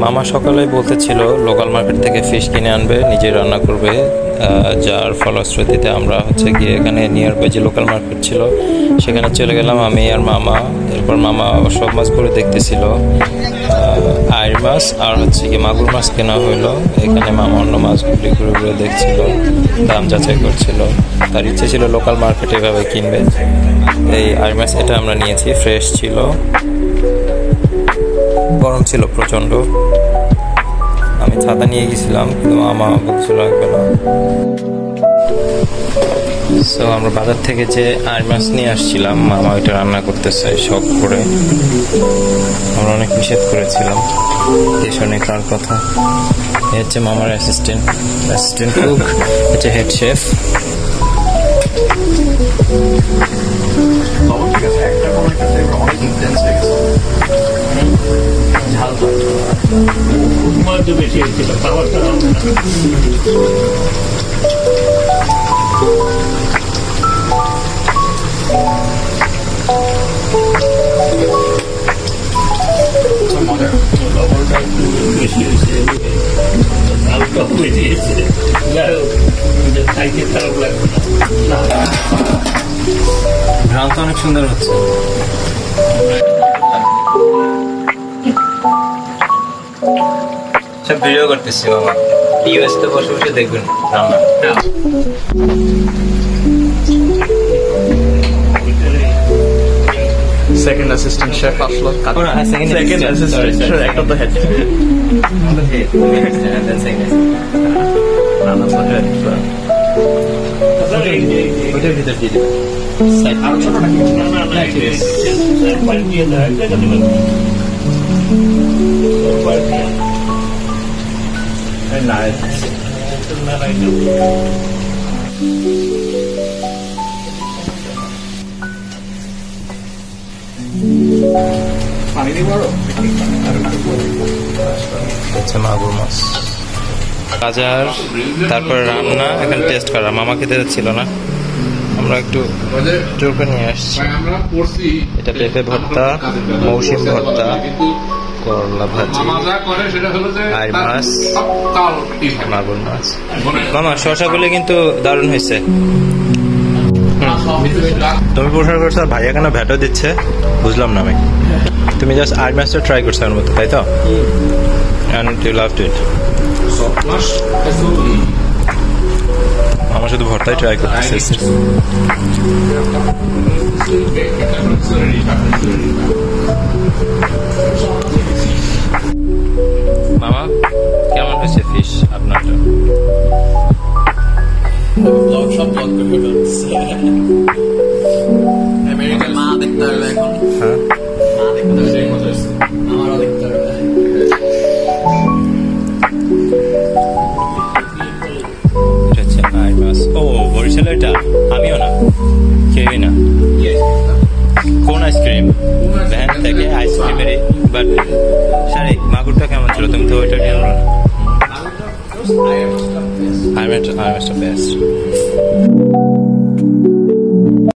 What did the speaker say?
মামা সকালে বলতেছিল লোকাল মার্কেট থেকে ফিশ কিনে আনবে, নিজে রান্না করবে। যার ফলশ্রুতিতে আমরা গিয়ে এখানে নিয়ার বাই যে লোকাল মার্কেট ছিল সেখানে চলে গেলাম আমি আর মামা। এরপর মামা সব মাছগুলো দেখতেছিল, আইর মাছ আর গিয়ে মাগুর মাছ কেনা হইলো। এখানে মামা অন্য মাছগুলি ঘুরে ঘুরে দেখছিল, দাম যাচাই করছিল। তার ইচ্ছে ছিল লোকাল মার্কেটে এভাবে কিনবে। এই আইর মাছ এটা আমরা নিয়েছি, ফ্রেশ ছিল, গরম ছিল প্রচণ্ড। আমি ছাতা নিয়ে গেছিলাম কিন্তু মামা বলছিল লাগবে না। সো আমরা বাজার থেকে যে আইর মাছ নিয়ে আসছিলাম, মামা ওইটা রান্না করতেছে শখ করে। আমরা অনেক নিষেধ করেছিলাম, এ শুনে কার কথা। এ হচ্ছে মামার অ্যাসিস্ট্যান্ট কুক, হচ্ছে হেড শেফ। বেশি হয়েছিল খাবারটা বেশি হয়েছে, হালকা হয়ে দিয়েছে, খাইতে খারাপ লাগবে না। ঘ্রাণ তো অনেক সুন্দর হচ্ছে। সব ভিডিও করতেছি বাবা, ইউএসতে বসে বসে দেখবেন রান্না। Second assistant chef আসলো। Second assistant chef একটা তো head. রান্না তো head. ওইটার ভিতর দিয়ে দিবেন। আর ছোটটা কি? না পানি দিয়ে দেয়, এটা দিবেন। মাগুর মাছ বাজার, তারপরে রান্না, এখন টেস্ট করা। মামা খেতে ছিল না, আমরা একটু জোর করে নিয়ে আসছি। এটা পেঁপে ভর্তা, মৌসুমী ভর্তা, করলা ভাজি, আইর মাছ, মাগুর মাছ। মামা শসাগুলি কিন্তু দারুণ হয়েছে। তুমি প্রশংসা করছো, ভাইয়া কেন ভ্যাটও দিচ্ছে বুঝলাম না আমি। তুমি জাস্ট আইর মাছটা ট্রাই করছো ওর মতো, তাই তো? And you loved it. আমার শুধু ভর্তাই ট্রাই করতেছি। মামা কেমন হয়েছে ফিশ আপনারটা? মা দেখতে হবে এখন। হ্যাঁ, আমারও দেখতে হবে। ও বরিশালের এটা আমিও না, কেউই না। কোন আইসক্রিম ভ্যান থেকে আইসক্রিমেরই, বাট সারি মাগুরটা কেমন ছিল? তুমি তো ওইটা নিয়ে আনো না। I am best.